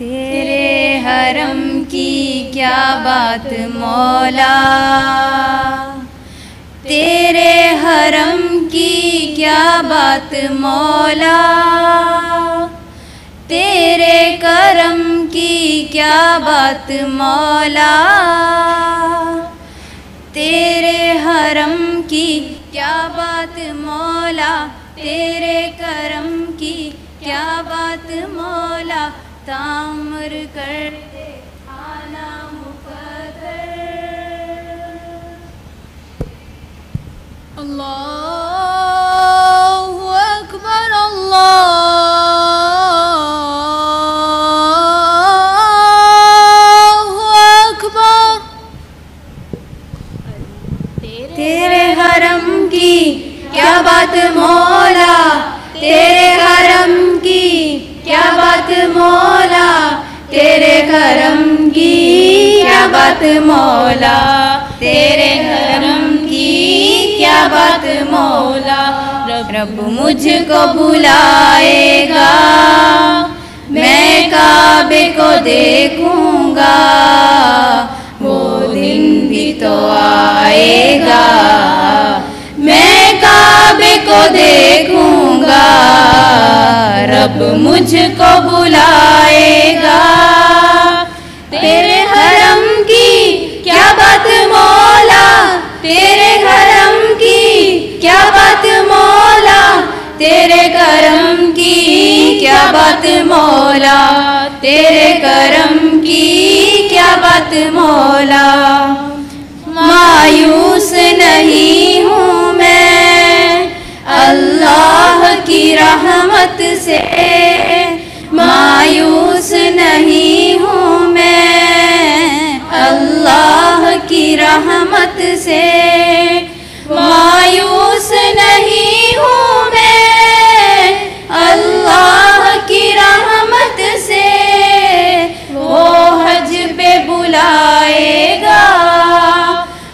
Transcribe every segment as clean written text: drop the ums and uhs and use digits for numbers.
तेरे हरम की क्या बात मौला, तेरे हरम की क्या बात मौला, तेरे करम की क्या बात मौला, तेरे हरम की क्या बात मौला, तेरे करम की क्या बात मौला, ताम्र कर दे आना मुक़द्दर। अल्लाहु अकबर अल्लाहु अकबर। तेरे हरम की क्या बात मौला, तेरे हरम की क्या बात मौला, तेरे करम की क्या बात मौला, तेरे करम की क्या बात मौला। रब मुझको बुलाएगा, मैं काबे को देखूंगा, वो दिन भी तो आएगा, मैं काबे को देखूंगा, रब मुझको बुलाएगा। तेरे हरम की क्या बात मौला, तेरे हरम की क्या बात मौला, तेरे करम की क्या बात मौला, तेरे करम की क्या बात मौला। मायूस नहीं हूँ मैं अल्लाह की रहमत से, मायूस नहीं हूँ मैं अल्लाह की रहमत से, मायूस नहीं हूँ मैं अल्लाह की रहमत से। वो हज पे बुलाएगा,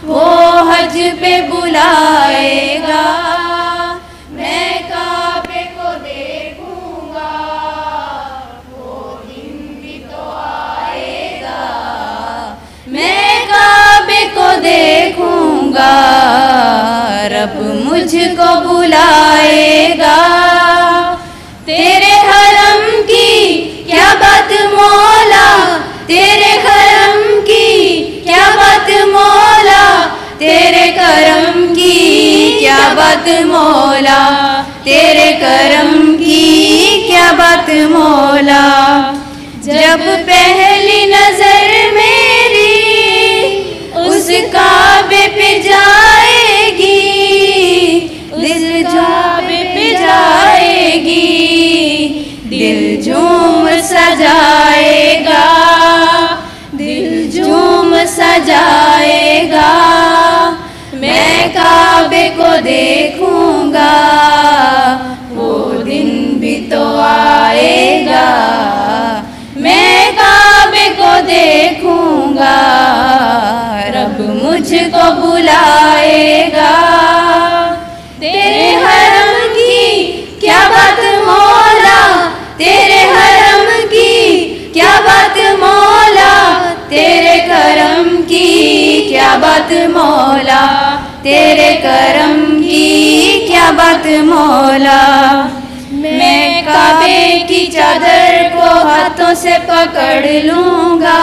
वो हज पे बुलाएगा, मैं काबे को देखूंगा, वो दिन भी तो आएगा, मैं काबे को देखूंगा, रब मुझको बुलाएगा। तेरे हरम की क्या बात मौला, तेरे हरम की क्या बात मौला, तेरे करम की क्या बात मौला, तेरे करम की क्या बात मौला। जब पहली नजर मेरी उस काबे पे जाएगी, दिल काबे पे जाएगी, दिल झूम सजाएगा, दिल झूम सजाएगा, मैं काबे को देखूंगा, वो दिन भी तो आएगा, मैं काबे को देखूंगा, रब मुझको बुलाएगा। तेरे हरम की क्या बात मौला, तेरे हरम की क्या बात मौला, तेरे करम की क्या बात मौला, तेरे करम की क्या बात मौला। मैं काबे की चादर को हाथों से पकड़ लूंगा,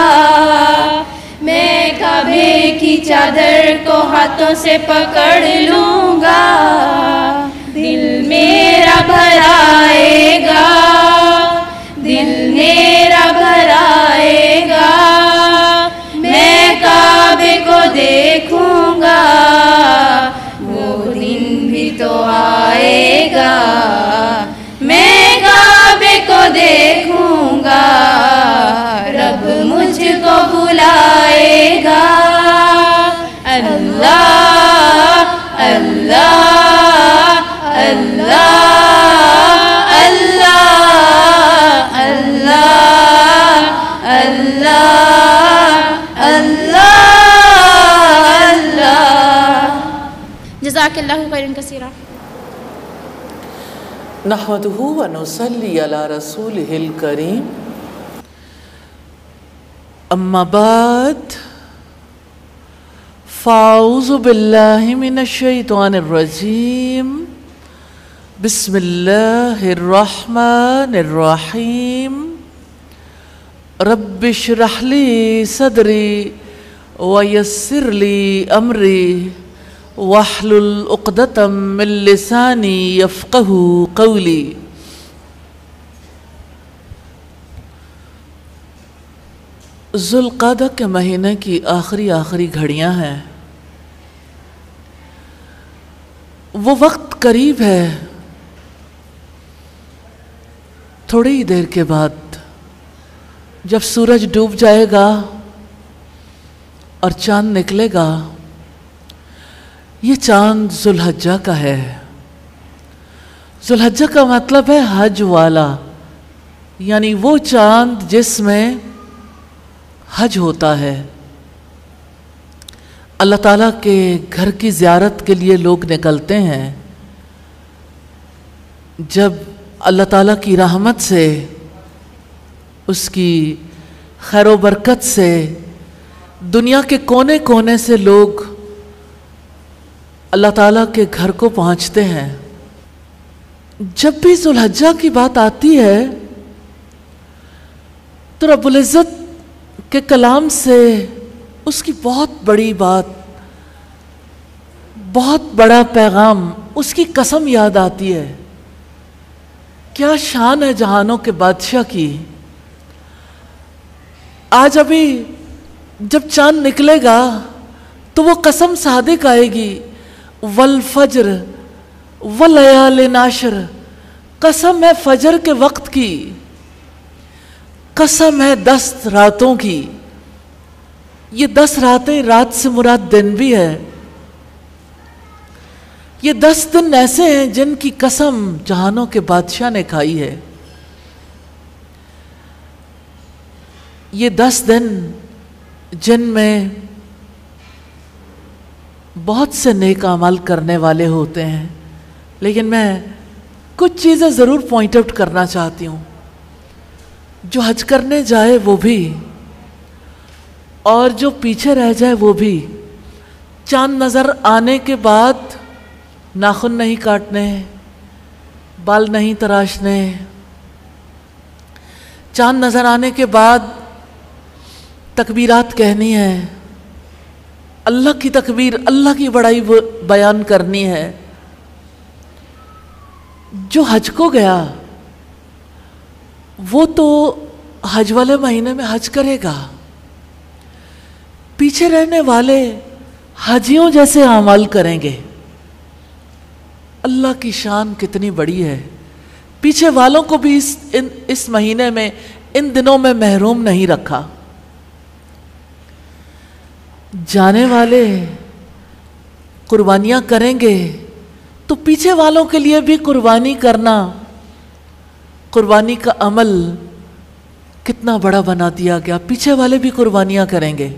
मैं काबे की चादर को हाथों से पकड़ लूंगा, दिल मेरा भर आएगा, दिल मेरा भर आएगा, मैं काबे को देखूंगा, वो दिन भी तो आएगा, मैं काबे को देखूंगा, रब मुझको बुलाएगा। अल्लाह अल्लाह अल्लाह नहमदुहु व नुसल्ली अला रसूलिहिल करीम। अम्मा बाद फ़ाऊज़ु बिल्लाहि मिनश शैतानिर रजीम। बिस्मिल्लाहिर रहमानिर रहीम। रब्बिश्रह ली सदरी व यस्सिर ली अमरी वहलुल उक़दतम मिन लिसानी यफ़क़हू क़ौली। ज़ुल्क़ादा के महीने की आखिरी घड़ियां हैं। वो वक्त करीब है। थोड़ी ही देर के बाद जब सूरज डूब जाएगा और चांद निकलेगा। ये चांद ज़ुल्हज्जा का है। ज़ुल्हज्जा का मतलब है हज वाला, यानी वो चांद जिसमें हज होता है। अल्लाह ताला के घर की ज़ियारत के लिए लोग निकलते हैं। जब अल्लाह ताला की रहमत से, उसकी खैर व बरकत से दुनिया के कोने कोने से लोग अल्लाह ताला के घर को पहुंचते हैं। जब भी ज़ुल्हज्जा की बात आती है तो रब्बुल इज़्ज़त के कलाम से उसकी बहुत बड़ी बात, बहुत बड़ा पैगाम, उसकी कसम याद आती है। क्या शान है जहानों के बादशाह की। आज अभी जब चांद निकलेगा तो वो कसम सादिक आएगी, वल फज्र वलयालिन नाशर। कसम है फजर के वक्त की, कसम है 10 रातों की। ये 10 रातें, रात से मुराद दिन भी है। ये 10 दिन ऐसे हैं जिनकी कसम जहानों के बादशाह ने खाई है। ये 10 दिन जिनमें बहुत से नेक अमल करने वाले होते हैं, लेकिन मैं कुछ चीज़ें ज़रूर पॉइंट आउट करना चाहती हूँ। जो हज करने जाए वो भी, और जो पीछे रह जाए वो भी। चांद नज़र आने के बाद नाखून नहीं काटने, बाल नहीं तराशने। चांद नज़र आने के बाद तकबीरात कहनी है, अल्लाह की तकबीर, अल्लाह की बड़ाई बयान करनी है। जो हज को गया वो तो हज वाले महीने में हज करेगा। पीछे रहने वाले हाजियों जैसे अमाल करेंगे। अल्लाह की शान कितनी बड़ी है। पीछे वालों को भी इस महीने में, इन दिनों में महरूम नहीं रखा। जाने वाले कुर्बानियां करेंगे तो पीछे वालों के लिए भी कुर्बानी करना, कुर्बानी का अमल कितना बड़ा बना दिया गया। पीछे वाले भी कुर्बानियां करेंगे।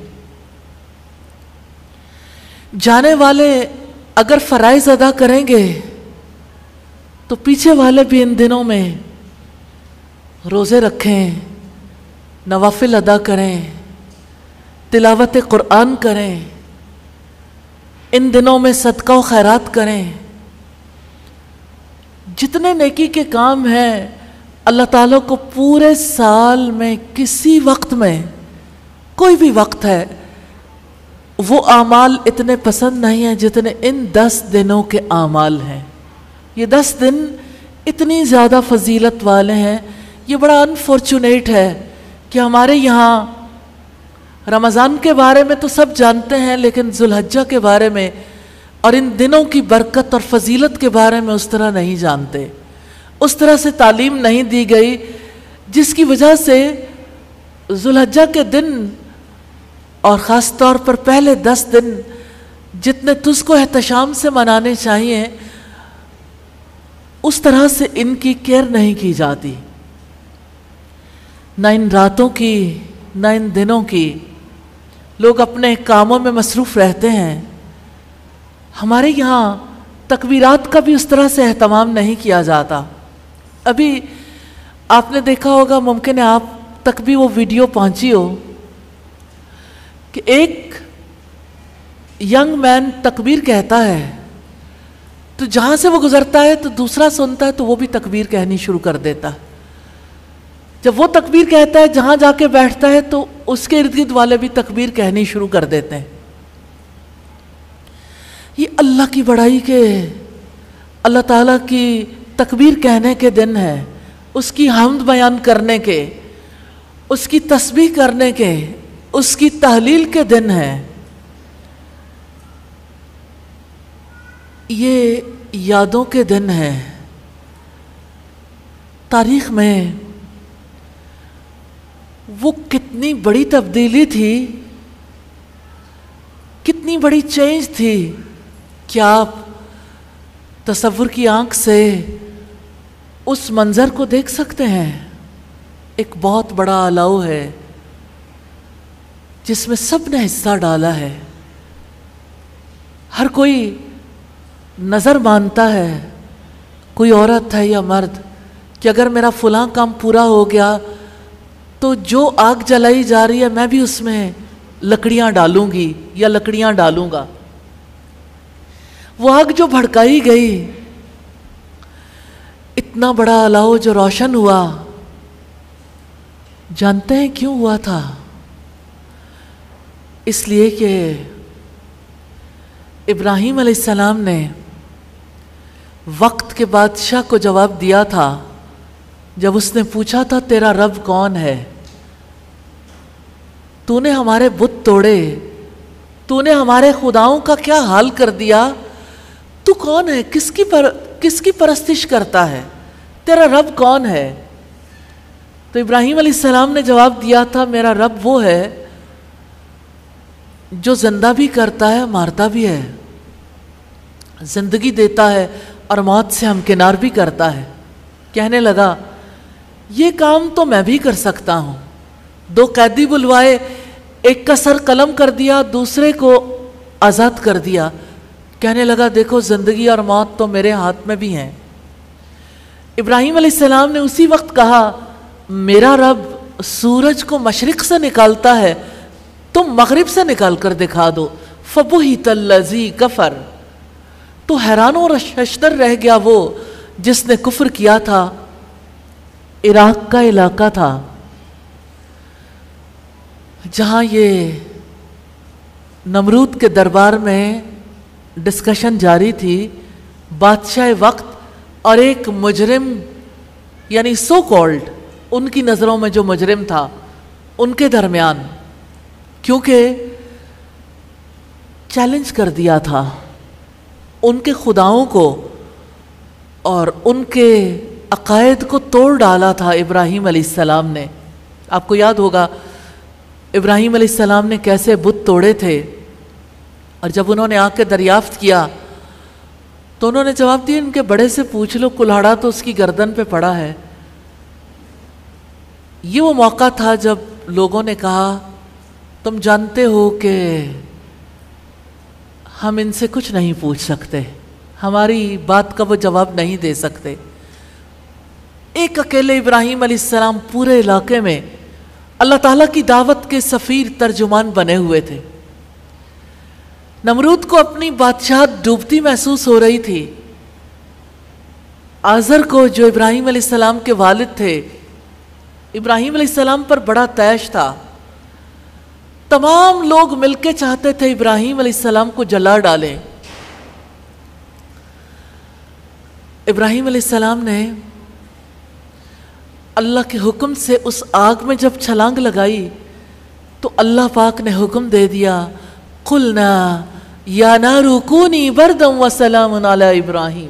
जाने वाले अगर फराइज अदा करेंगे तो पीछे वाले भी इन दिनों में रोज़े रखें, नवाफिल अदा करें, तिलावत कुरान करें, इन दिनों में सदका व खैरात करें। जितने नेकी के काम हैं, अल्लाह ताला को पूरे साल में किसी वक्त में, कोई भी वक्त है, वो आमाल इतने पसंद नहीं हैं जितने इन 10 दिनों के आमाल हैं। ये 10 दिन इतनी ज़्यादा फजीलत वाले हैं। ये बड़ा अनफॉर्चुनेट है कि हमारे यहाँ रमज़ान के बारे में तो सब जानते हैं, लेकिन ज़ुल्हज्जा के बारे में और इन दिनों की बरकत और फजीलत के बारे में उस तरह नहीं जानते। उस तरह से तालीम नहीं दी गई, जिसकी वजह से ज़ुल्हज्जा के दिन और ख़ास तौर पर पहले 10 दिन जितने तुझको एहतशाम से मनाने चाहिए, उस तरह से इनकी केयर नहीं की जाती। न इन रातों की, न इन दिनों की। लोग अपने कामों में मसरूफ़ रहते हैं। हमारे यहाँ तकबीरात का भी उस तरह से एहतमाम नहीं किया जाता। अभी आपने देखा होगा, मुमकिन है आप तक भी वो वीडियो पहुंची हो कि एक यंग मैन तकबीर कहता है तो जहां से वो गुजरता है तो दूसरा सुनता है तो वो भी तकबीर कहनी शुरू कर देता है। जब वो तकबीर कहता है जहां जाके बैठता है तो उसके इर्द गिर्द वाले भी तकबीर कहनी शुरू कर देते हैं। ये अल्लाह की बड़ाई के, अल्लाह ताला की तकबीर कहने के दिन है, उसकी हम्द बयान करने के, उसकी तस्बीह करने के, उसकी तहलील के दिन है। ये यादों के दिन है। तारीख में वो कितनी बड़ी तब्दीली थी, कितनी बड़ी चेंज थी। क्या आप तसव्वुर की आंख से उस मंजर को देख सकते हैं? एक बहुत बड़ा अलाव है जिसमें सब ने हिस्सा डाला है। हर कोई नज़र मानता है, कोई औरत है या मर्द, कि अगर मेरा फलां काम पूरा हो गया तो जो आग जलाई जा रही है मैं भी उसमें लकड़ियां डालूंगी या लकड़ियां डालूंगा। वो आग जो भड़काई गई, इतना बड़ा अलाव जो रोशन हुआ, जानते हैं क्यों हुआ था? इसलिए कि इब्राहीम अलैहिस्सलाम ने वक्त के बादशाह को जवाब दिया था जब उसने पूछा था तेरा रब कौन है? तूने हमारे बुत तोड़े, तूने हमारे खुदाओं का क्या हाल कर दिया, तू कौन है? किसकी परस्तिश करता है? तेरा रब कौन है? तो इब्राहीम अलैहिस्सलाम ने जवाब दिया था मेरा रब वो है जो जिंदा भी करता है, मारता भी है, जिंदगी देता है और मौत से हमकिनार भी करता है। कहने लगा ये काम तो मैं भी कर सकता हूं। 2 कैदी बुलवाए, एक का सर कलम कर दिया, दूसरे को आज़ाद कर दिया। कहने लगा देखो जिंदगी और मौत तो मेरे हाथ में भी हैं। इब्राहीम अलैहिस्सलाम ने उसी वक्त कहा मेरा रब सूरज को मशरिक से निकालता है, तुम मगरिब से निकाल कर दिखा दो। फबुहितल्लज़ी कफर, तो हैरान और शशदर रह गया वो जिसने कुफ्र किया था। इराक का इलाका था जहां ये नमरूद के दरबार में डिस्कशन जारी थी। बादशाह वक्त और एक मुजरिम, यानी सो कॉल्ड, उनकी नज़रों में जो मुजरिम था, उनके दरमियान, क्योंकि चैलेंज कर दिया था उनके खुदाओं को और उनके अकायद को तोड़ डाला था इब्राहीम अलैहिस्सलाम ने। आपको याद होगा इब्राहीम अलैहिस्सलाम ने कैसे बुत तोड़े थे, और जब उन्होंने आके दरियाफ्त किया तो उन्होंने जवाब दिया इनके बड़े से पूछ लो, कुल्हाड़ा तो उसकी गर्दन पे पड़ा है। ये वो मौका था जब लोगों ने कहा तुम जानते हो कि हम इनसे कुछ नहीं पूछ सकते, हमारी बात का वो जवाब नहीं दे सकते। एक अकेले इब्राहीम अलैहिस्सलाम पूरे इलाके में अल्लाह ताला की दावत के सफ़ीर, तर्जुमान बने हुए थे। नमरूद को अपनी बादशाह डूबती महसूस हो रही थी। आज़र को, जो इब्राहीम अलैहिस्सलाम के वालिद थे, इब्राहीम अलैहिस्सलाम पर बड़ा तैश था। तमाम लोग मिलके चाहते थे इब्राहीम अलैहिस्सलाम को जला डालें। इब्राहीम अलैहिस्सलाम ने अल्लाह के हुक्म से उस आग में जब छलांग लगाई तो अल्लाह पाक ने हुक्म दे दिया कुलना या नारू कूनी बरदम व सलामुन अला इब्राहीम।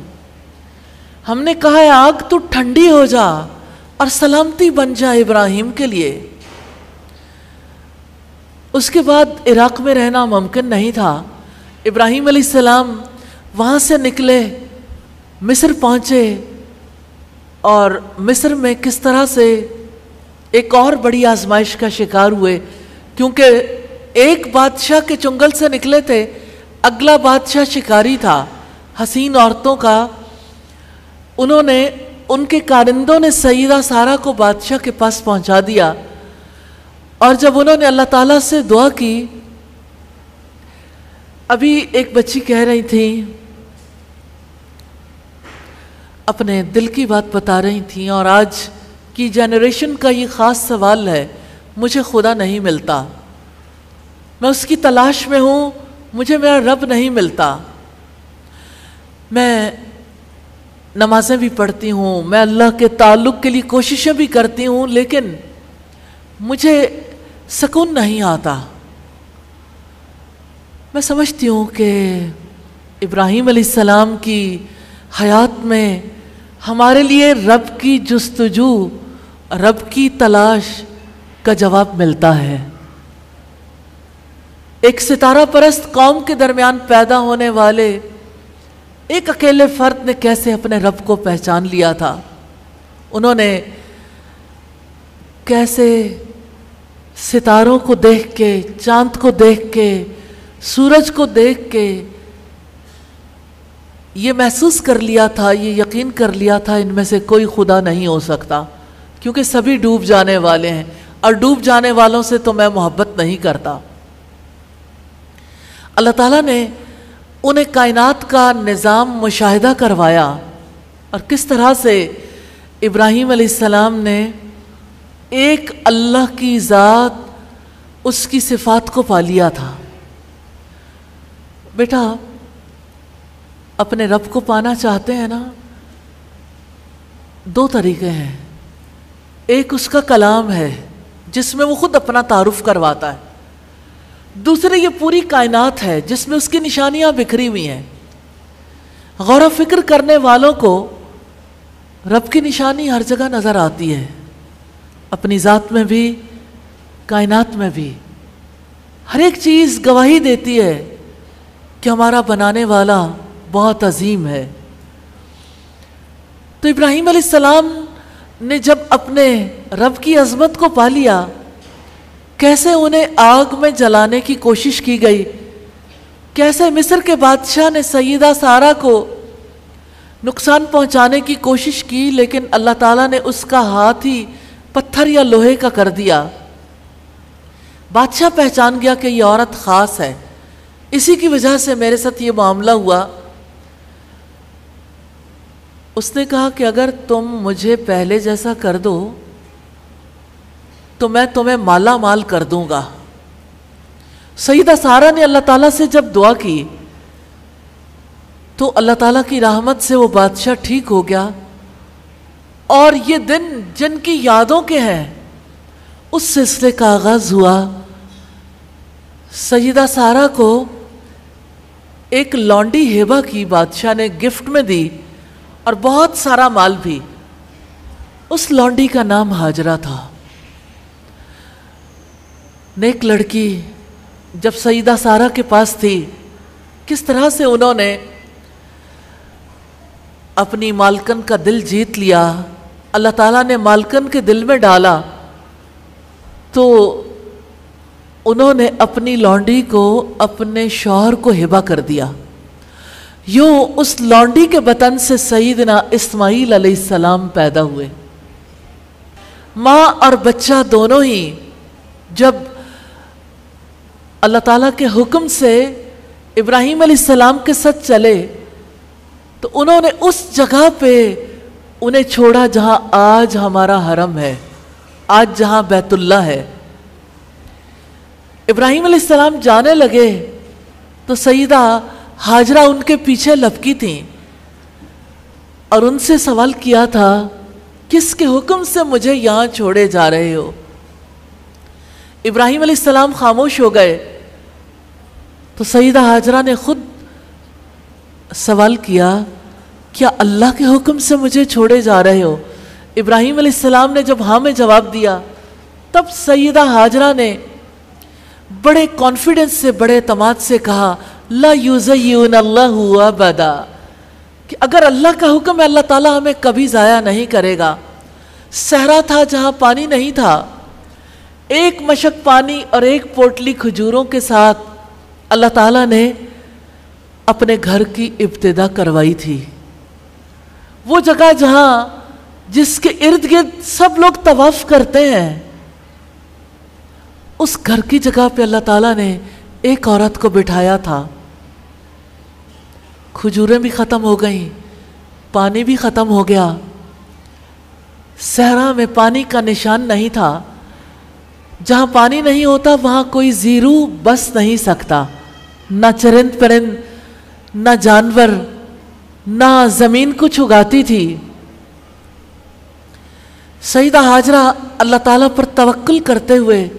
हमने कहा है आग तू ठंडी हो जा और सलामती बन जा इब्राहीम के लिए। उसके बाद इराक में रहना मुमकिन नहीं था। इब्राहीम अलैहिस्सलाम वहाँ से निकले, मिस्र पहुँचे, और मिस्र में किस तरह से एक और बड़ी आजमाइश का शिकार हुए, क्योंकि एक बादशाह के चुंगल से निकले थे, अगला बादशाह शिकारी था हसीन औरतों का। उन्होंने उनके कारिंदों ने सईदा सारा को बादशाह के पास पहुंचा दिया। और जब उन्होंने अल्लाह ताला से दुआ की, अभी एक बच्ची कह रही थी, अपने दिल की बात बता रही थी, और आज की जनरेशन का ये ख़ास सवाल है, मुझे खुदा नहीं मिलता, मैं उसकी तलाश में हूँ, मुझे मेरा रब नहीं मिलता। मैं नमाज़ें भी पढ़ती हूँ, मैं अल्लाह के ताल्लुक़ के लिए कोशिशें भी करती हूँ, लेकिन मुझे सुकून नहीं आता। मैं समझती हूँ कि इब्राहीम अलैहिस्सलाम की हयात में हमारे लिए रब की जुस्तजू, रब की तलाश का जवाब मिलता है। एक सितारा परस्त कौम के दरमियान पैदा होने वाले एक अकेले फर्द ने कैसे अपने रब को पहचान लिया था। उन्होंने कैसे सितारों को देख के, चांद को देख के, सूरज को देख के ये महसूस कर लिया था, ये यकीन कर लिया था, इनमें से कोई खुदा नहीं हो सकता, क्योंकि सभी डूब जाने वाले हैं और डूब जाने वालों से तो मैं मोहब्बत नहीं करता। अल्लाह ताला ने उन्हें कायनात का निज़ाम मुशाहिदा करवाया और किस तरह से इब्राहीम अलैहिस्सलाम ने एक अल्लाह की ज़ात, उसकी सिफ़ात को पा लिया था। बेटा, अपने रब को पाना चाहते हैं ना, दो तरीके हैं। एक उसका कलाम है जिसमें वो खुद अपना तारुफ करवाता है, दूसरे ये पूरी कायनात है जिसमें उसकी निशानियां बिखरी हुई हैं। गौर फिक्र करने वालों को रब की निशानी हर जगह नज़र आती है, अपनी ज़ात में भी, कायनात में भी। हर एक चीज़ गवाही देती है कि हमारा बनाने वाला बहुत अजीम है। तो इब्राहीम अलैहिस्सलाम ने जब अपने रब की अजमत को पा लिया, कैसे उन्हें आग में जलाने की कोशिश की गई, कैसे मिस्र के बादशाह ने सईदा सारा को नुकसान पहुंचाने की कोशिश की, लेकिन अल्लाह ताला ने उसका हाथ ही पत्थर या लोहे का कर दिया। बादशाह पहचान गया कि ये औरत ख़ास है, इसी की वजह से मेरे साथ ये मामला हुआ। उसने कहा कि अगर तुम मुझे पहले जैसा कर दो तो मैं तुम्हें माला माल कर दूंगा। सईदा सारा ने अल्लाह ताला से जब दुआ की तो अल्लाह ताला की रहमत से वो बादशाह ठीक हो गया। और ये दिन जिनकी यादों के हैं, उस सिलसिले का आगाज हुआ। सईदा सारा को एक लौंडी हेबा की बादशाह ने गिफ्ट में दी और बहुत सारा माल भी। उस लौंडी का नाम हाजरा था। नेक लड़की जब सईदा सारा के पास थी, किस तरह से उन्होंने अपनी मालकन का दिल जीत लिया। अल्लाह ताला ने मालकन के दिल में डाला तो उन्होंने अपनी लौंडी को अपने शौहर को हिबा कर दिया। यूं उस लौंडी के बतन से सईदना इस्माईल अलैहिस्सलाम पैदा हुए। माँ और बच्चा दोनों ही जब अल्लाह ताला के हुक्म से इब्राहीम अलैहिस्सलाम के साथ चले तो उन्होंने उस जगह पे उन्हें छोड़ा जहां आज हमारा हरम है, आज जहां बैतुल्लाह है। इब्राहीम अलैहिस्सलाम जाने लगे तो सईदा हाजरा उनके पीछे लपकी थी और उनसे सवाल किया था, किसके हुक्म से मुझे यहां छोड़े जा रहे हो? इब्राहीम अलैहिस्सलाम खामोश हो गए तो सईदा हाजरा ने खुद सवाल किया, क्या अल्लाह के हुक्म से मुझे छोड़े जा रहे हो? इब्राहीम अलैहिस्सलाम ने जब हाँ में जवाब दिया तब सईदा हाजरा ने बड़े कॉन्फिडेंस से, बड़े तमाद से कहा, ला युज़य्युन अल्लाहु अबदा, कि अगर अल्लाह का हुक्म है अल्लाह ताला हमें कभी ज़ाया नहीं करेगा। सहरा था जहाँ पानी नहीं था, एक मशक पानी और एक पोटली खजूरों के साथ अल्लाह ताला ने अपने घर की इब्तिदा करवाई थी। वो जगह जहाँ जिसके इर्द गिर्द सब लोग तवाफ करते हैं, उस घर की जगह पे अल्लाह ताला ने एक औरत को बिठाया था। खजूरें भी ख़त्म हो गई, पानी भी ख़त्म हो गया, सहरा में पानी का निशान नहीं था। जहाँ पानी नहीं होता वहाँ कोई जीरू बस नहीं सकता, ना चरिंद परिंद, ना जानवर, ना ज़मीन कुछ उगाती थी। सईदा हाजरा अल्लाह ताला पर तवक्कुल करते हुए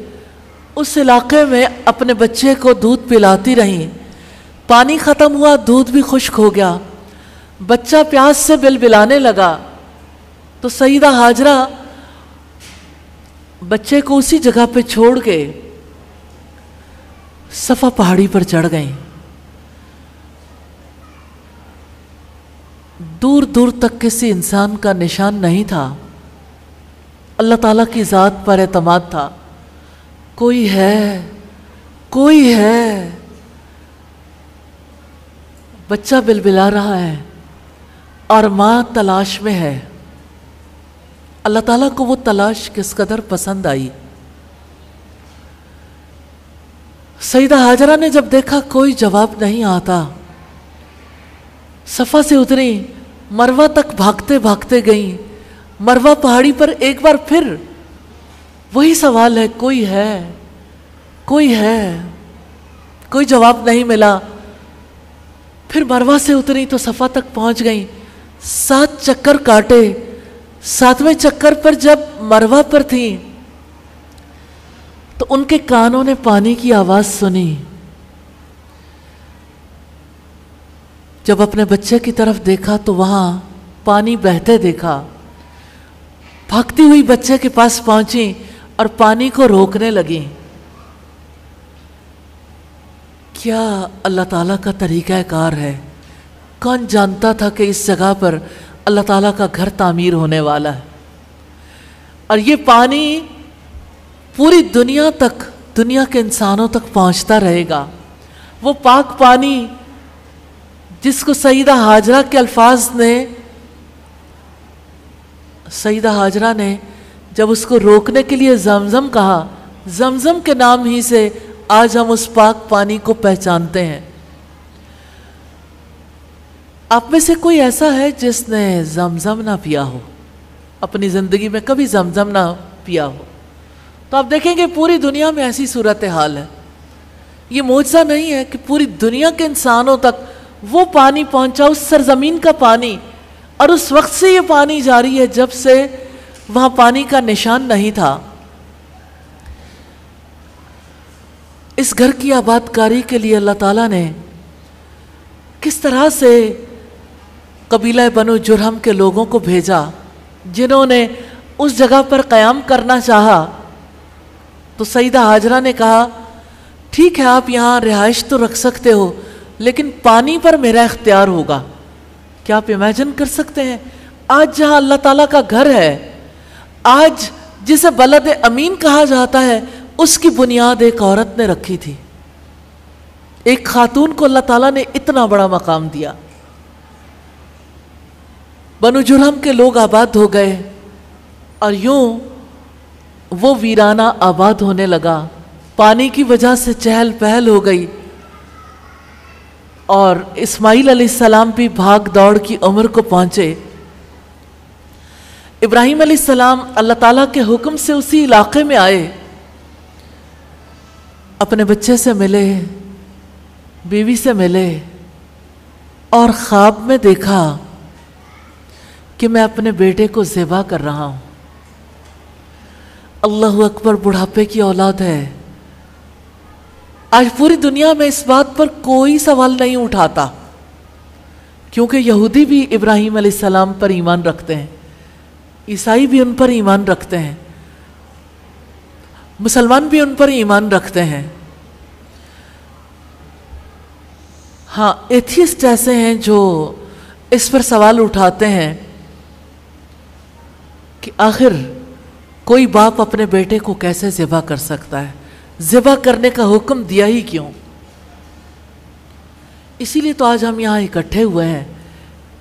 उस इलाके में अपने बच्चे को दूध पिलाती रहीं। पानी ख़त्म हुआ, दूध भी खुश्क हो गया, बच्चा प्यास से बिलबिलाने लगा, तो सईदा हाजरा बच्चे को उसी जगह पे छोड़ के सफ़ा पहाड़ी पर चढ़ गईं। दूर दूर तक किसी इंसान का निशान नहीं था, अल्लाह ताला की ज़ात पर एतमाद था। कोई है, कोई है। बच्चा बिलबिला रहा है और माँ तलाश में है। अल्लाह ताला को वो तलाश किस कदर पसंद आई। सईदा हाजरा ने जब देखा कोई जवाब नहीं आता, सफ़ा से उतरी, मरवा तक भागते भागते गई। मरवा पहाड़ी पर एक बार फिर वही सवाल है, कोई है, कोई है, कोई जवाब नहीं मिला। फिर मरवा से उतरी तो सफ़ा तक पहुंच गई। 7 चक्कर काटे, 7वें चक्कर पर जब मरवा पर थी तो उनके कानों ने पानी की आवाज़ सुनी। जब अपने बच्चे की तरफ देखा तो वहाँ पानी बहते देखा। भागती हुई बच्चे के पास पहुंची और पानी को रोकने लगी। क्या अल्लाह ताला का तरीक़ाकार है। कौन जानता था कि इस जगह पर अल्लाह ताला का घर तामीर होने वाला है और ये पानी पूरी दुनिया तक, दुनिया के इंसानों तक पहुंचता रहेगा। वो पाक पानी जिसको सईदा हाजरा के अल्फाज ने, सईदा हाजरा ने जब उसको रोकने के लिए जमजम कहा, जमजम के नाम ही से आज हम उस पाक पानी को पहचानते हैं। आप में से कोई ऐसा है जिसने जमजम ना पिया हो, अपनी ज़िंदगी में कभी जमजम ना पिया हो? तो आप देखेंगे पूरी दुनिया में ऐसी सूरत हाल है। ये मौजज़ा नहीं है कि पूरी दुनिया के इंसानों तक वो पानी पहुंचा, उस सरजमीन का पानी, और उस वक्त से ये पानी जारी है जब से वहाँ पानी का निशान नहीं था। इस घर की आबादकारी के लिए अल्लाह ताला ने किस तरह से कबीला बनु जुरहम के लोगों को भेजा, जिन्होंने उस जगह पर क़याम करना चाहा। तो सईदा हाजरा ने कहा, ठीक है आप यहाँ रिहाइश तो रख सकते हो, लेकिन पानी पर मेरा इख्तियार होगा। क्या आप इमेजिन कर सकते हैं, आज जहाँ अल्लाह ताला का घर है, आज जिसे बलद अमीन कहा जाता है, उसकी बुनियाद एक औरत ने रखी थी। एक खातून को अल्लाह ताला ने इतना बड़ा मकाम दिया। बनु जुरहम के लोग आबाद हो गए और यूं वो वीराना आबाद होने लगा। पानी की वजह से चहल पहल हो गई और इस्माईल अलैहिस्सलाम भी भाग दौड़ की उम्र को पहुंचे। इब्राहीम अलैहिस्सलाम अल्लाह ताला के हुक्म से उसी इलाके में आए, अपने बच्चे से मिले, बीवी से मिले और ख्वाब में देखा कि मैं अपने बेटे को ज़िबा कर रहा हूं। अल्लाहु अकबर, बुढ़ापे की औलाद है। आज पूरी दुनिया में इस बात पर कोई सवाल नहीं उठाता, क्योंकि यहूदी भी इब्राहीम अलैहिस्सलाम पर ईमान रखते हैं, ईसाई भी उन पर ईमान रखते हैं, मुसलमान भी उन पर ईमान रखते हैं। हाँ, एथियस्ट ऐसे हैं जो इस पर सवाल उठाते हैं कि आखिर कोई बाप अपने बेटे को कैसे ज़िबा कर सकता है, ज़िबा करने का हुक्म दिया ही क्यों। इसीलिए तो आज हम यहाँ इकट्ठे हुए हैं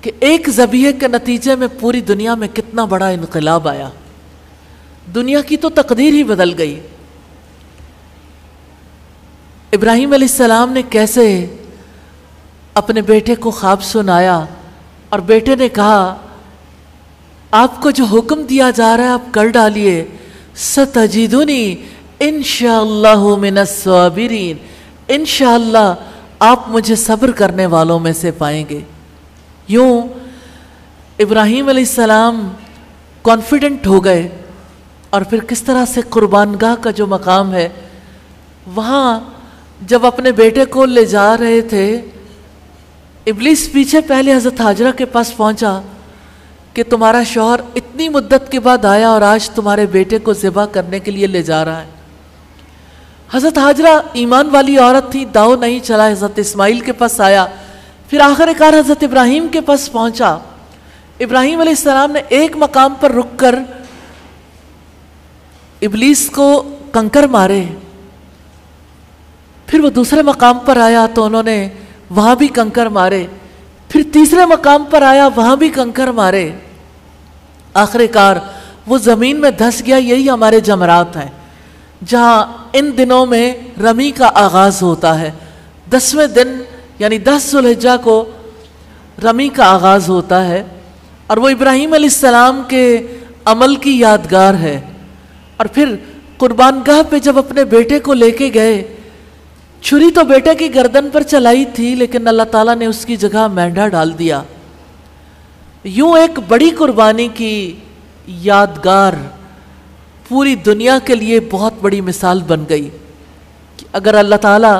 कि एक ज़बीहे के नतीजे में पूरी दुनिया में कितना बड़ा इनकलाब आया, दुनिया की तो तकदीर ही बदल गई। इब्राहीम अलैहिस्सलाम ने कैसे अपने बेटे को ख्वाब सुनाया और बेटे ने कहा आपको जो हुक्म दिया जा रहा है आप कर डालिए, सतजिदुनी इंशाअल्लाहु मिनस्साबिरीन, इंशाअल्लाह आप मुझे सब्र करने वालों में से पाएंगे। यूं इब्राहीम अलैहिस्सलाम कॉन्फिडेंट हो गए और फिर किस तरह से कुर्बानगाह का जो मकाम है वहाँ जब अपने बेटे को ले जा रहे थे, इब्लीस पीछे पहले हज़रत हाजरा के पास पहुंचा कि तुम्हारा शौहर इतनी मुद्दत के बाद आया और आज तुम्हारे बेटे को ज़िबा करने के लिए ले जा रहा है। हज़रत हाजरा ईमान वाली औरत थी, दाव नहीं चला, हज़रत इस्माइल के पास आया, फिर आखिरकार हज़रत इब्राहीम के पास पहुंचा। इब्राहीम अलैहिस्सलाम ने एक मकाम पर रुक कर इब्लीस को कंकर मारे, फिर वो दूसरे मकाम पर आया तो उन्होंने वहाँ भी कंकर मारे, फिर तीसरे मकाम पर आया वहाँ भी कंकर मारे, आखिरकार वो ज़मीन में धंस गया। यही हमारे जमरात हैं जहाँ इन दिनों में रमी का आगाज़ होता है। 10वें दिन यानी 10 ज़ुल्हिज्जा को रमी का आगाज़ होता है और वो इब्राहीम अलैहिस्सलाम के अमल की यादगार है। और फिर कुर्बानगाह पे जब अपने बेटे को लेके गए, छुरी तो बेटे की गर्दन पर चलाई थी लेकिन अल्लाह ताला ने उसकी जगह मेंढा डाल दिया। यूं एक बड़ी कुर्बानी की यादगार पूरी दुनिया के लिए बहुत बड़ी मिसाल बन गई कि अगर अल्लाह ताला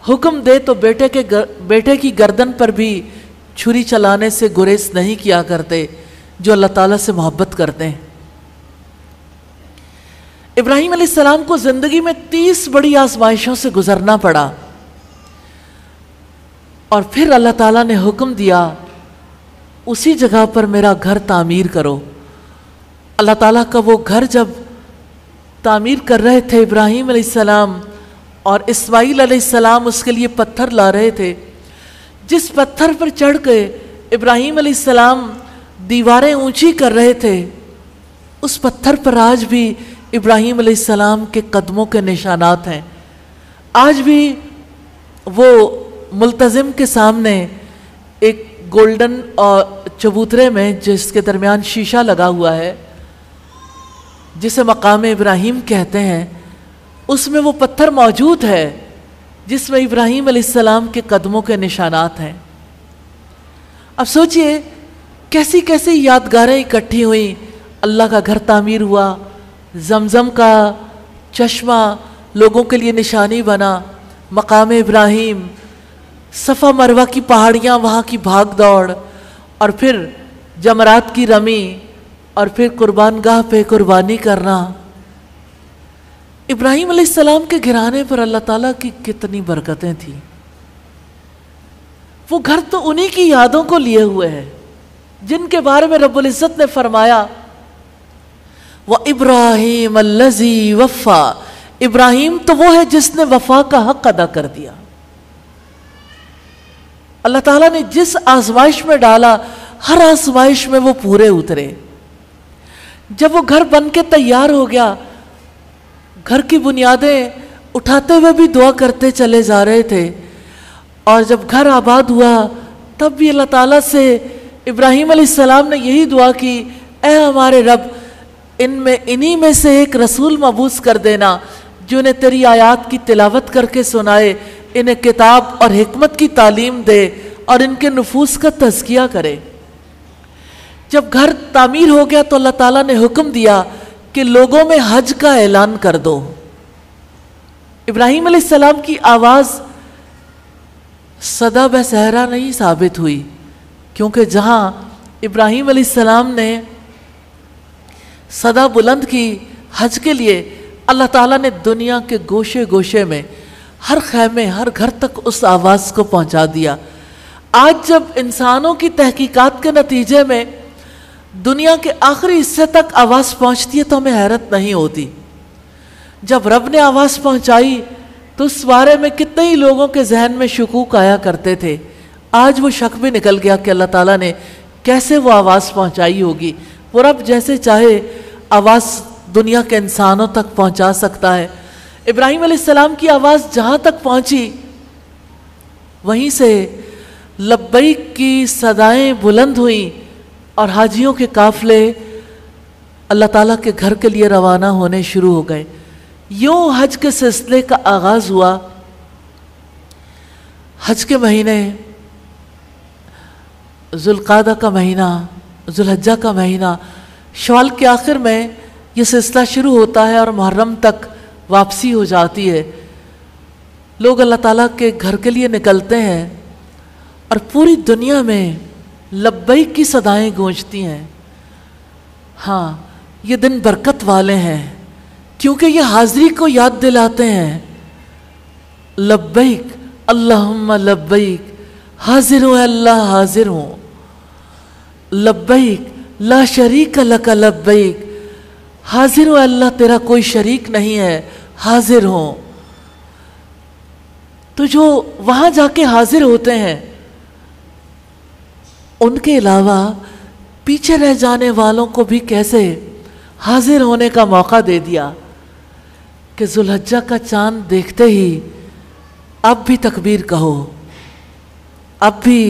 हुक्म दे तो बेटे की गर्दन पर भी छुरी चलाने से गुरेज नहीं किया करते जो अल्लाह ताला से मोहब्बत करते हैं। इब्राहीम अलैहिस्सलाम को जिंदगी में 30 बड़ी आजमाइशों से गुजरना पड़ा और फिर अल्लाह ताला ने हुक्म दिया उसी जगह पर मेरा घर तामीर करो। अल्लाह ताला का वो घर जब तामीर कर रहे थे इब्राहीम अलैहिस्सलाम और इस्माइल अलैहिस्सलाम उसके लिए पत्थर ला रहे थे, जिस पत्थर पर चढ़ के इब्राहीम अलैहिस्सलाम दीवारें ऊंची कर रहे थे, उस पत्थर पर आज भी इब्राहीम अलैहिस्सलाम के कदमों के निशानात हैं। आज भी वो मुल्तज़िम के सामने एक गोल्डन और चबूतरे में जिसके दरमियान शीशा लगा हुआ है, जिसे मकाम इब्राहीम कहते हैं, उसमें वो पत्थर मौजूद है जिसमें इब्राहीम अलैहिस्सलाम के कदमों के निशानात हैं। अब सोचिए कैसी कैसी यादगारें इकट्ठी हुई। अल्लाह का घर तामीर हुआ, जमजम का चश्मा लोगों के लिए निशानी बना, मकाम इब्राहीम, सफ़ा मरवा की पहाड़ियाँ, वहाँ की भाग दौड़, और फिर जमरात की रमी, और फिर कुर्बानगाह पे कुर्बानी करना। इब्राहीम अलैहिस्सलाम के घराने पर अल्लाह ताला की कितनी बरकतें थी। वो घर तो उन्हीं की यादों को लिए हुए है जिनके बारे में रब्बुल इज़्ज़त ने फरमाया व इब्राहीम अल्लज़ी वफ़ा, इब्राहीम तो वो है जिसने वफा का हक अदा कर दिया। अल्लाह ताला ने जिस आजमाइश में डाला, हर आजमाइश में वो पूरे उतरे। जब वो घर बन के तैयार हो गया, घर की बुनियादें उठाते हुए भी दुआ करते चले जा रहे थे, और जब घर आबाद हुआ तब भी अल्लाह ताला से इब्राहीम अलैहिस्सलाम ने यही दुआ की, ऐ हमारे रब, इन्हीं में से एक रसूल मबूस कर देना जो इन्हें तेरी आयात की तिलावत करके सुनाए, इन्हें किताब और हिकमत की तालीम दे और इनके नुफूस का तज़किया करे। जब घर तामीर हो गया तो अल्लाह ताला ने हुक्म दिया कि लोगों में हज का ऐलान कर दो। इब्राहीम अलैहिस्सलाम की आवाज़ सदा बेसहरा नहीं साबित हुई, क्योंकि जहाँ इब्राहीम अलैहिस्सलाम ने सदा बुलंद की हज के लिए, अल्लाह ताला ने दुनिया के गोशे गोशे में, हर खैमे, हर घर तक उस आवाज़ को पहुंचा दिया। आज जब इंसानों की तहकीकात के नतीजे में दुनिया के आखिरी हिस्से तक आवाज़ पहुंचती है तो हमें हैरत नहीं होती। जब रब ने आवाज़ पहुंचाई तो उस बारे में कितने ही लोगों के जहन में शकूक आया करते थे। आज वो शक भी निकल गया कि अल्लाह ताला ने कैसे वो आवाज़ पहुंचाई होगी। वो रब जैसे चाहे आवाज़ दुनिया के इंसानों तक पहुंचा सकता है। इब्राहिम अलैहिस्सलाम की आवाज़ जहाँ तक पहुंची, वहीं से लब्बैक की सदाएं बुलंद हुई और हाजियों के काफले अल्लाह ताला के घर के लिए रवाना होने शुरू हो गए। यूं हज के सिलसिले का आगाज़ हुआ। हज के महीने, जुल्क़ादा का महीना, जुल्हज्जा का महीना, शवाल के आखिर में ये सिलसिला शुरू होता है और मुहर्रम तक वापसी हो जाती है। लोग अल्लाह ताला के घर के लिए निकलते हैं और पूरी दुनिया में लब्बैक की सदाएं गूंजती हैं। हाँ, ये दिन बरकत वाले हैं क्योंकि ये हाज़िरी को याद दिलाते हैं। लब्बैक अल्लाहुम्मा लब्बैक, हाजिर हूँ अल्लाह हाजिर हूँ। लब्बैक ला शरीक लक लब्बैक, हाजिर हूँ अल्लाह तेरा कोई शरीक नहीं है, हाजिर हूँ। तो जो वहाँ जाके हाजिर होते हैं, उनके अलावा पीछे रह जाने वालों को भी कैसे हाजिर होने का मौका दे दिया कि जुल्हज्जा का चांद देखते ही अब भी तकबीर कहो, अब भी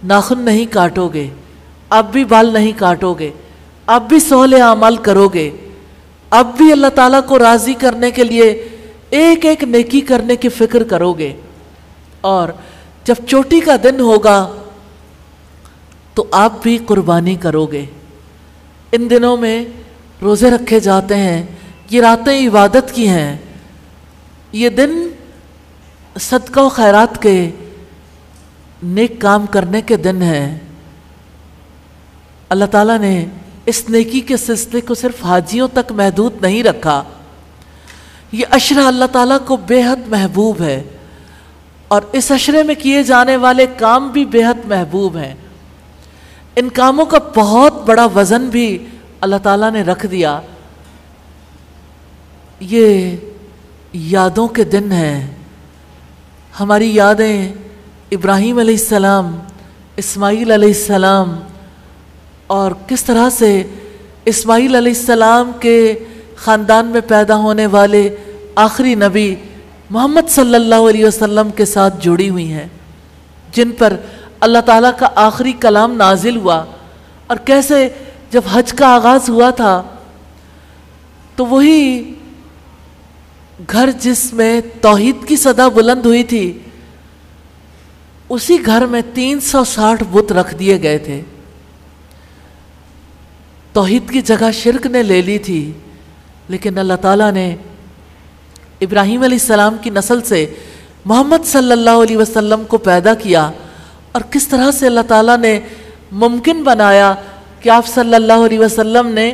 नाखून नहीं काटोगे, अब भी बाल नहीं काटोगे, अब भी सौले अमल करोगे, अब भी अल्लाह ताला को राज़ी करने के लिए एक एक नेकी करने की फिक्र करोगे। और जब चोटी का दिन होगा तो आप भी कुर्बानी करोगे। इन दिनों में रोज़े रखे जाते हैं, ये रातें इबादत की हैं, ये दिन सदका व खैरात के नेक काम करने के दिन हैं। अल्लाह ताला ने इस नेकी के सिलसिले को सिर्फ हाजियों तक महदूद नहीं रखा। ये अशरा अल्लाह ताला को बेहद महबूब है और इस अशरे में किए जाने वाले काम भी बेहद महबूब हैं। इन कामों का बहुत बड़ा वज़न भी अल्लाह ताला ने रख दिया। ये यादों के दिन हैं। हमारी यादें इब्राहीम अलैहिस्सलाम, इस्माईल अलैहिस्सलाम और किस तरह से इस्माईल अलैहिस्सलाम के ख़ानदान में पैदा होने वाले आखिरी नबी मोहम्मद सल्लल्लाहु अलैहि वसल्लम के साथ जुड़ी हुई हैं, जिन पर अल्लाह ताला का आखिरी कलाम नाजिल हुआ। और कैसे जब हज का आगाज़ हुआ था तो वही घर जिसमें तौहीद की सदा बुलंद हुई थी, उसी घर में 360 बुत रख दिए गए थे। तौहीद की जगह शिर्क ने ले ली थी, लेकिन अल्लाह ताला ने इब्राहीम अलैहिस्सलाम की नस्ल से मोहम्मद सल्लल्लाहु अलैहि वसल्लम को पैदा किया। और किस तरह से अल्लाह ताला ने मुमकिन बनाया कि आप सल्लल्लाहु अलैहि वसल्लम ने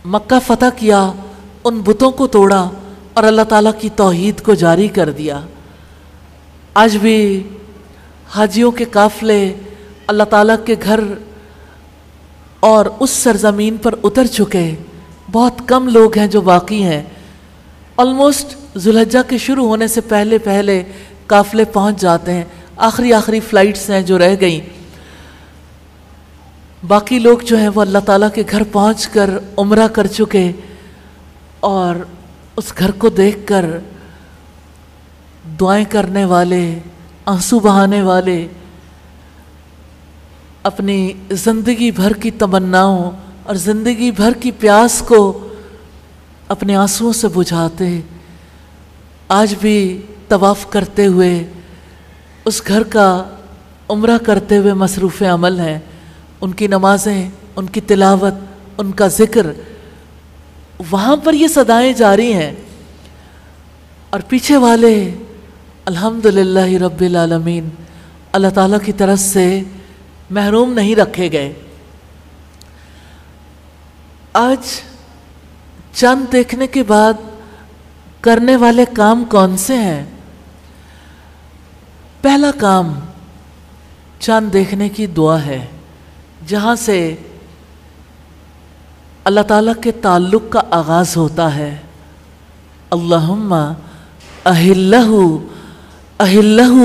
मक्का फ़तह किया, उन बुतों को तोड़ा और अल्लाह ताला की तौहीद को जारी कर दिया। आज भी हाजियों के काफ़िले अल्लाह ताला के घर और उस सरज़मीन पर उतर चुके, बहुत कम लोग हैं जो बाकी हैं। ऑलमोस्ट जुल्हज्जा के शुरू होने से पहले पहले काफ़िले पहुंच जाते हैं। आखिरी फ़्लाइट्स हैं जो रह गई। बाकी लोग जो हैं वो अल्लाह ताला के घर पहुंचकर उम्रा कर चुके और उस घर को देखकर दुआएं करने वाले, आंसू बहाने वाले, अपनी ज़िंदगी भर की तमन्नाओं और ज़िंदगी भर की प्यास को अपने आंसुओं से बुझाते आज भी तवाफ़ करते हुए उस घर का उम्रा करते हुए मसरूफ़ अमल हैं। उनकी नमाज़ें, उनकी तिलावत, उनका ज़िक्र, वहाँ पर ये सदाएं जारी हैं। और पीछे वाले अल्हम्दुलिल्लाहि रब्बिल आलमीन अल्लाह ताला की तरफ से महरूम नहीं रखे गए। आज चांद देखने के बाद करने वाले काम कौन से हैं? पहला काम चांद देखने की दुआ है, जहाँ से अल्लाह ताला के ताल्लुक़ का आगाज़ होता है। अल्लाहुम्मा अहिल्लहु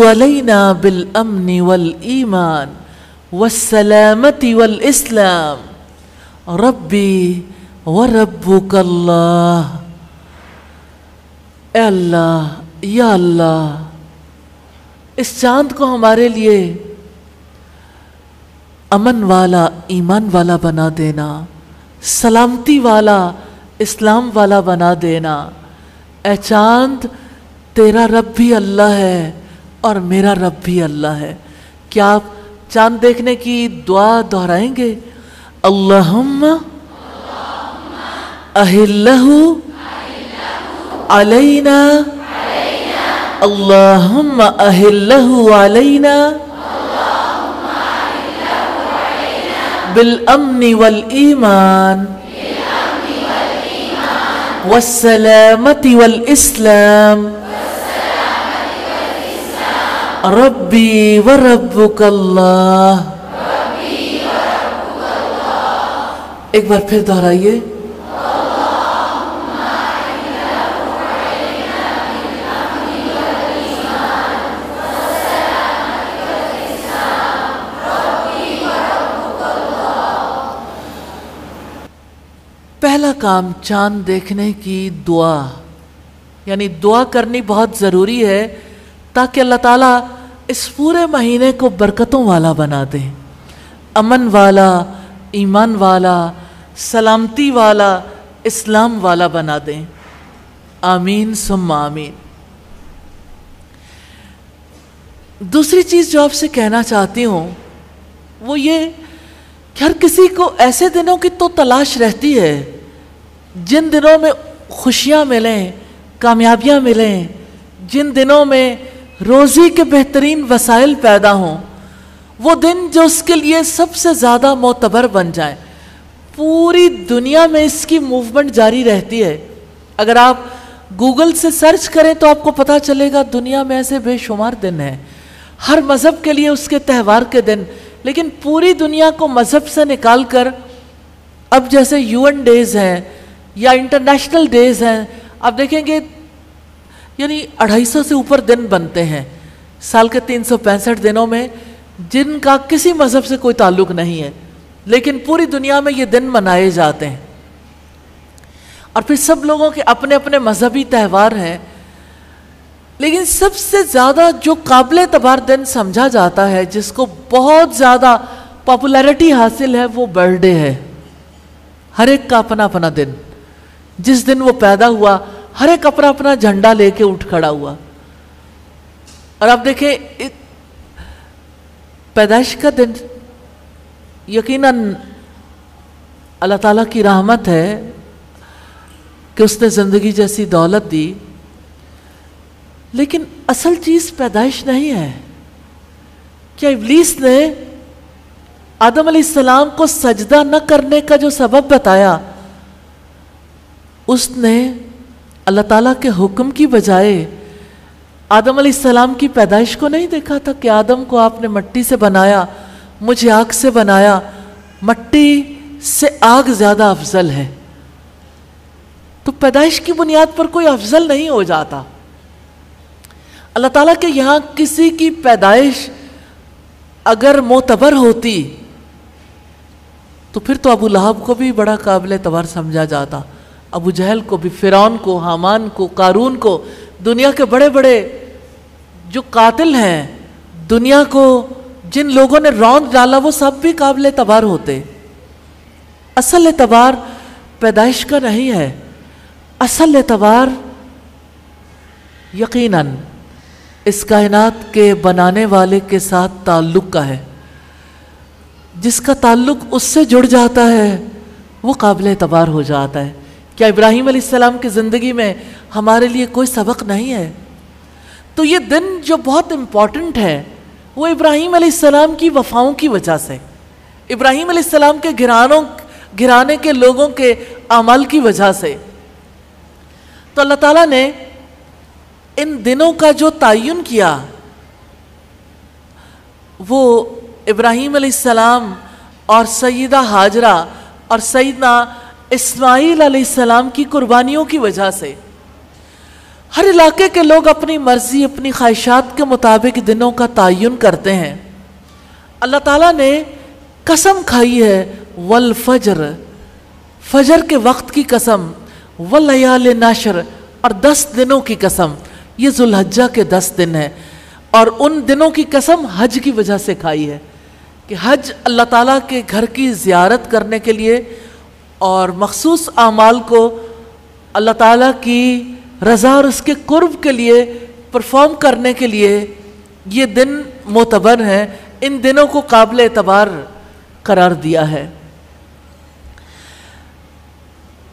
अलैना बिल अम्नि वल ईमान वस्सलामती वल इस्लाम रब्बी व रब्बुकल्लाह। ए अल्लाह, या अल्लाह, इस चांद को हमारे लिए अमन वाला, ईमान वाला बना देना, सलामती वाला, इस्लाम वाला बना देना। ए चांद, तेरा रब भी अल्लाह है और मेरा रब भी अल्लाह है। क्या आप चांद देखने की दुआ दोहराएंगे? अल्लाहुम्मा अहिल्लहु अलैना, अल्लाहुम्मा अहिल्लहु अलैना बिल अम्नि वल ईमान वस्सलामती वल इस्लाम रब्बी व रब्बुकल्लाह। एक बार फिर दोहराइए। पहला काम चांद देखने की दुआ, यानी दुआ करनी बहुत ज़रूरी है ताकि अल्लाह ताला इस पूरे महीने को बरकतों वाला बना दे, अमन वाला, ईमान वाला, सलामती वाला, इस्लाम वाला बना दे। आमीन सुम्मा आमीन। दूसरी चीज़ जो आपसे कहना चाहती हूँ वो ये कि हर किसी को ऐसे दिनों की तो तलाश रहती है जिन दिनों में खुशियाँ मिलें, कामयाबियाँ मिलें, जिन दिनों में रोज़ी के बेहतरीन वसाइल पैदा हों, वो दिन जो उसके लिए सबसे ज़्यादा मोतबर बन जाए। पूरी दुनिया में इसकी मूवमेंट जारी रहती है। अगर आप गूगल से सर्च करें तो आपको पता चलेगा दुनिया में ऐसे बेशुमार दिन हैं, हर मज़हब के लिए उसके त्यौहार के दिन। लेकिन पूरी दुनिया को मज़हब से निकाल कर अब जैसे UN डेज़ हैं या इंटरनेशनल डेज़ हैं, आप देखेंगे यानी 250 से ऊपर दिन बनते हैं साल के 365 दिनों में, जिनका किसी मज़हब से कोई ताल्लुक़ नहीं है, लेकिन पूरी दुनिया में ये दिन मनाए जाते हैं। और फिर सब लोगों के अपने अपने मजहबी त्यौहार हैं। लेकिन सबसे ज़्यादा जो काबिल एतबार दिन समझा जाता है, जिसको बहुत ज़्यादा पॉपुलैरिटी हासिल है, वो बर्थडे है। हर एक का अपना अपना दिन, जिस दिन वो पैदा हुआ हर एक अपना अपना झंडा लेके उठ खड़ा हुआ। और आप देखें पैदाइश का दिन यकीनन अल्लाह ताला की रहमत है कि उसने ज़िंदगी जैसी दौलत दी, लेकिन असल चीज़ पैदाइश नहीं है। क्या इब्लीस ने आदम अलैहिस्सलाम को सजदा न करने का जो सबब बताया, उसने अल्लाह ताला के हुक्म की बजाय आदम अलैहिस्सलाम की पैदाइश को नहीं देखा था कि आदम को आपने मिट्टी से बनाया, मुझे आग से बनाया, मिट्टी से आग ज़्यादा अफजल है। तो पैदाइश की बुनियाद पर कोई अफजल नहीं हो जाता। अल्लाह ताला के यहाँ किसी की पैदाइश अगर मोतबर होती तो फिर तो अबू लहब को भी बड़ा काबिल एतबार समझा जाता, अबू जहल को भी, फिरौन को, हामान को, कारून को, दुनिया के बड़े बड़े जो कातिल हैं, दुनिया को जिन लोगों ने रौंद डाला, वो सब भी काबिल एतबार होते। असल एतबार पैदाइश का नहीं है, असल एतबार यकीनन इस कायनात के बनाने वाले के साथ ताल्लुक़ का है। जिसका ताल्लुक़ उससे जुड़ जाता है वो काबिल एतबार हो जाता है। क्या इब्राहीम अलैहिस्सलाम की ज़िंदगी में हमारे लिए कोई सबक नहीं है? तो ये दिन जो बहुत इम्पॉर्टेंट है वो इब्राहीम अलैहिस्सलाम की वफ़ाओं की वजह से, इब्राहीम अलैहिस्सलाम के घराने के लोगों के अमल की वजह से। तो अल्लाह ताला ने इन दिनों का जो तयन किया वो इब्राहीम अलैहिस्सलाम और सैयदा हाजरा और सैयदना इस्माईल अलैहिस्सलाम की कुर्बानियों की वजह से। हर इलाके के लोग अपनी मर्जी, अपनी ख्वाहिशात के मुताबिक दिनों का तयन करते हैं। अल्लाह ताला ने कसम खाई है, वल फजर, फजर के वक्त की कसम, वल लयाल नाशर, और 10 दिनों की कसम। ये जुल्हज्जा के 10 दिन हैं और उन दिनों की कसम हज की वजह से खाई है कि हज अल्लाह ताला के घर की ज़ियारत करने के लिए और मखसूस आमाल को अल्लाह ताला की रज़ा और उसके कुर्ब के लिए परफॉर्म करने के लिए ये दिन मोतबर हैं। इन दिनों को काबिल एतबार करार दिया है।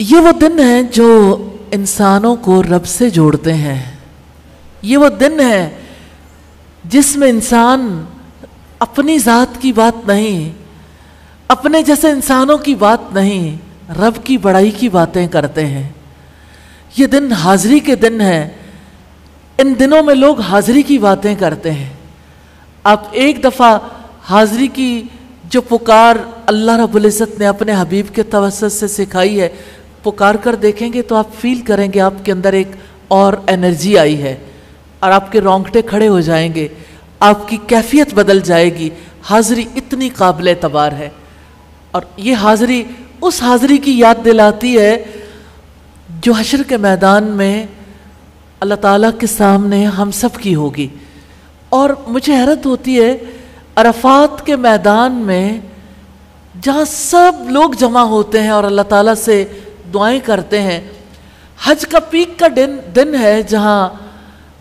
ये वो दिन हैं जो इंसानों को रब से जोड़ते हैं। ये वो दिन है जिसमें इंसान अपनी ज़ात की बात नहीं, अपने जैसे इंसानों की बात नहीं, रब की बड़ाई की बातें करते हैं। ये दिन हाज़री के दिन है। इन दिनों में लोग हाज़री की बातें करते हैं। आप एक दफ़ा हाज़री की जो पुकार अल्लाह रब्बुल इज़्ज़त ने अपने हबीब के तवस्सुत से सिखाई है, पुकार कर देखेंगे तो आप फील करेंगे आपके अंदर एक और एनर्जी आई है और आपके रोंगटे खड़े हो जाएंगे, आपकी कैफियत बदल जाएगी। हाज़री इतनी काबिल एतबार है और ये हाज़री उस हाज़री की याद दिलाती है जो हश्र के मैदान में अल्लाह ताला के सामने हम सब की होगी। और मुझे हैरत होती है, अरफात के मैदान में जहाँ सब लोग जमा होते हैं और अल्लाह ताला से दुआएं करते हैं, हज का पीक का दिन है जहाँ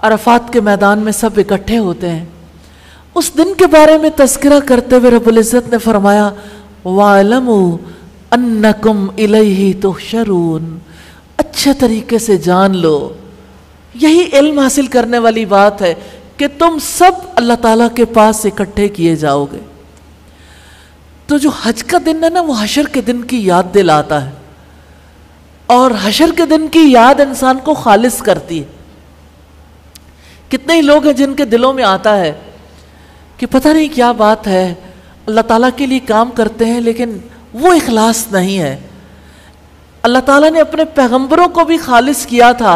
अरफात के मैदान में सब इकट्ठे होते हैं। उस दिन के बारे में तज़किरा करते हुए रब्बुल इज़्ज़त ने फरमाया, वालमू अन्नकुम इलैहि तुहशरून, अच्छे तरीके से जान लो, यही इल्म हासिल करने वाली बात है कि तुम सब अल्लाह ताला के पास इकट्ठे किए जाओगे। तो जो हज का दिन है ना, वो हशर के दिन की याद दिलाता है और हशर के दिन की याद इंसान को खालिस करती है। कितने ही लोग हैं जिनके दिलों में आता है कि पता नहीं क्या बात है, अल्लाह ताला के लिए काम करते हैं लेकिन वो इखलास नहीं है। अल्लाह ताला ने अपने पैगंबरों को भी खालिस किया था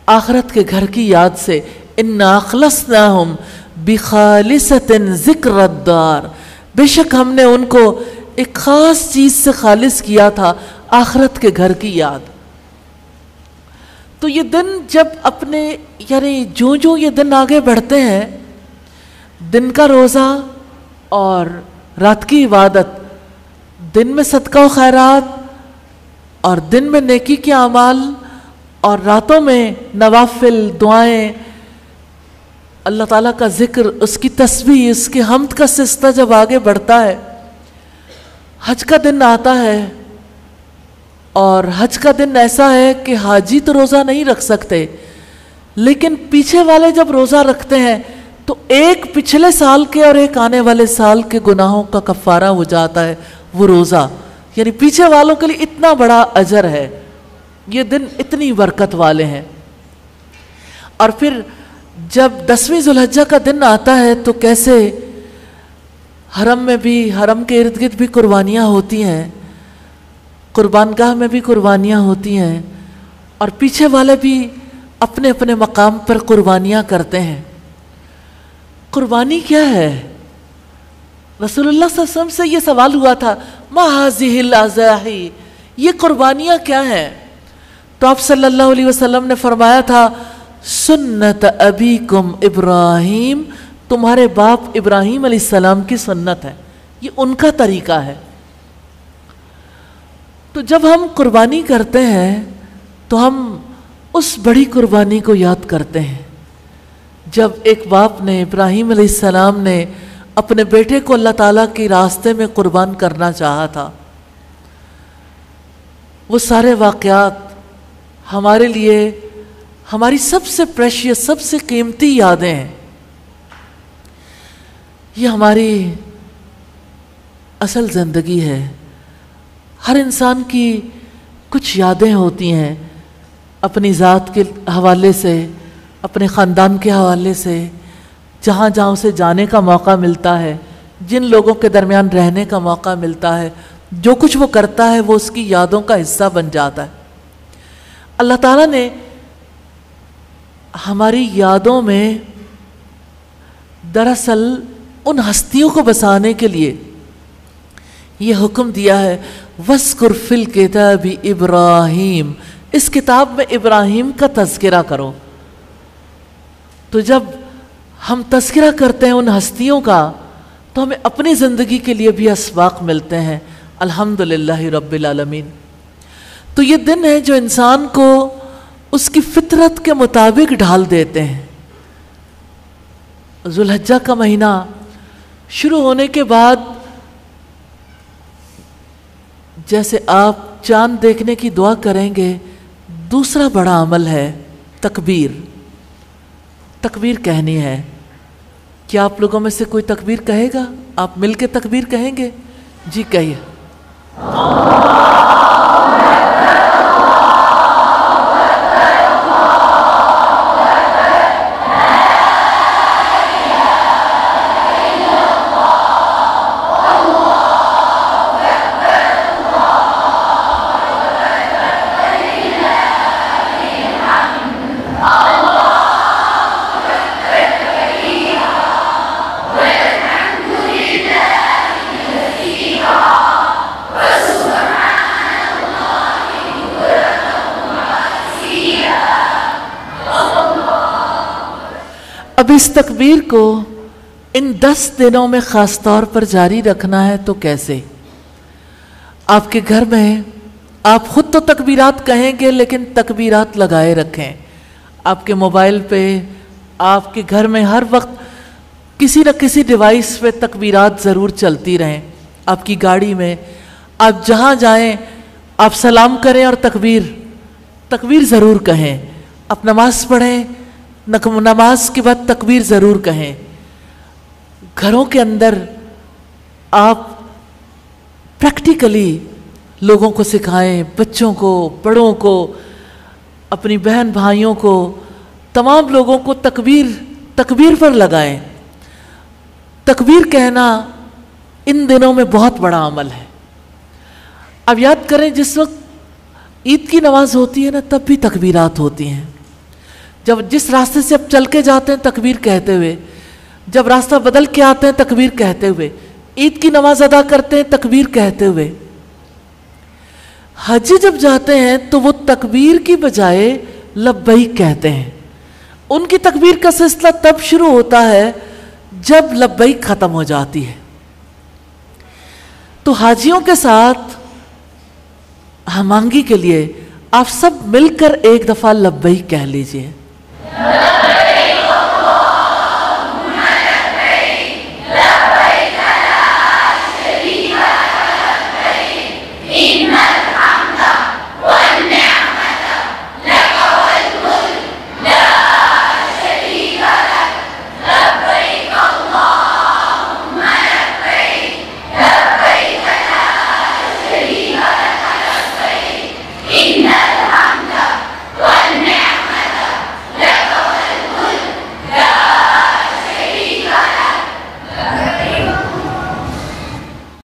आखिरत के घर की याद से। इन्ना अखलसनाहुम बिखालिसतिन ज़िक्रद्दार, बेशक हमने उनको एक ख़ास चीज़ से खालिस किया था, आखिरत के घर की याद। तो ये दिन जब अपने यानी जो जो ये दिन आगे बढ़ते हैं, दिन का रोज़ा और रात की इबादत, दिन में सदका व खैरात और दिन में नेकी के अमाल और रातों में नवाफिल दुआएं, अल्लाह ताला का जिक्र, उसकी तस्बीह, उसकी हम्द का सिलसिला जब आगे बढ़ता है, हज का दिन आता है और हज का दिन ऐसा है कि हाजी तो रोज़ा नहीं रख सकते, लेकिन पीछे वाले जब रोज़ा रखते हैं तो एक पिछले साल के और एक आने वाले साल के गुनाहों का कफ़ारा हो जाता है वो रोज़ा। यानी पीछे वालों के लिए इतना बड़ा अजर है, ये दिन इतनी बरकत वाले हैं। और फिर जब 10वीं जुल्हज्जा का दिन आता है तो कैसे हरम में भी, हरम के इर्द गिर्द भी कुर्बानियाँ होती हैं, कुर्बानगाह में भी कुर्बानियाँ होती हैं और पीछे वाले भी अपने अपने मकाम पर कुर्बानियाँ करते हैं। कुर्बानी क्या है? रसूलुल्लाह सल्लल्लाहु अलैहि वसल्लम से ये सवाल हुआ था, मा हाज़िहिल अज़ाही, ये कुर्बानियाँ क्या हैं? तो आप सल्लल्लाहु अलैहि वसल्लम ने फरमाया था, सुन्नत अबीकुम इब्राहीम, तुम्हारे बाप इब्राहीम अलैहिस्सलाम की सुन्नत है, ये उनका तरीका है। तो जब हम कुर्बानी करते हैं तो हम उस बड़ी कुर्बानी को याद करते हैं जब एक बाप ने, इब्राहीम अलैहिस्सलाम ने अपने बेटे को अल्लाह ताला के रास्ते में कुर्बान करना चाहा था। वो सारे वाक़यात हमारे लिए हमारी सबसे प्रेशियस, सबसे कीमती यादें हैं। ये हमारी असल ज़िंदगी है। हर इंसान की कुछ यादें होती हैं अपनी ज़ात के हवाले से, अपने ख़ानदान के हवाले से, जहाँ जहाँ उसे जाने का मौका मिलता है, जिन लोगों के दरमियान रहने का मौका मिलता है, जो कुछ वो करता है वो उसकी यादों का हिस्सा बन जाता है। अल्लाह ताला ने हमारी यादों में दरअसल उन हस्तियों को बसाने के लिए ये हुक्म दिया है, वस्कुर फिल किताबी इब्राहीम, इस किताब में इब्राहीम का तज़किरा करो। तो जब हम तज़किरा करते हैं उन हस्तियों का, तो हमें अपनी ज़िंदगी के लिए भी असबाक मिलते हैं। अल्हम्दुलिल्लाहि रब्बिल आलमीन। तो ये दिन है जो इंसान को उसकी फितरत के मुताबिक ढाल देते हैं। ज़ुल्हज्जा का महीना शुरू होने के बाद जैसे आप चांद देखने की दुआ करेंगे, दूसरा बड़ा अमल है तकबीर। तकबीर कहनी है। क्या आप लोगों में से कोई तकबीर कहेगा? आप मिलके तकबीर कहेंगे? जी कहिए। अब इस तकबीर को इन 10 दिनों में ख़ास तौर पर जारी रखना है तो कैसे? आपके घर में आप खुद तो तकबीरात कहेंगे, लेकिन तकबीरात लगाए रखें। आपके मोबाइल पे, आपके घर में हर वक्त किसी न किसी डिवाइस पे तकबीरात ज़रूर चलती रहें। आपकी गाड़ी में, आप जहाँ जाएं, आप सलाम करें और तकबीर ज़रूर कहें। आप नमाज़ पढ़ें, नमाज के बाद तकबीर ज़रूर कहें। घरों के अंदर आप प्रैक्टिकली लोगों को सिखाएं, बच्चों को, बड़ों को, अपनी बहन भाइयों को, तमाम लोगों को तकबीर पर लगाएं। तकबीर कहना इन दिनों में बहुत बड़ा अमल है। अब याद करें, जिस वक्त ईद की नमाज होती है ना, तब भी तकबीरात होती हैं। जब जिस रास्ते से आप चल के जाते हैं तकबीर कहते हुए, जब रास्ता बदल के आते हैं तकबीर कहते हुए, ईद की नमाज अदा करते हैं तकबीर कहते हुए। हज जब जाते हैं तो वो तकबीर की बजाय लब्बैक कहते हैं। उनकी तकबीर का सिलसिला तब शुरू होता है जब लब्बैक खत्म हो जाती है। तो हाजियों के साथ हमांगी के लिए आप सब मिलकर एक दफा लब्बैक कह लीजिए।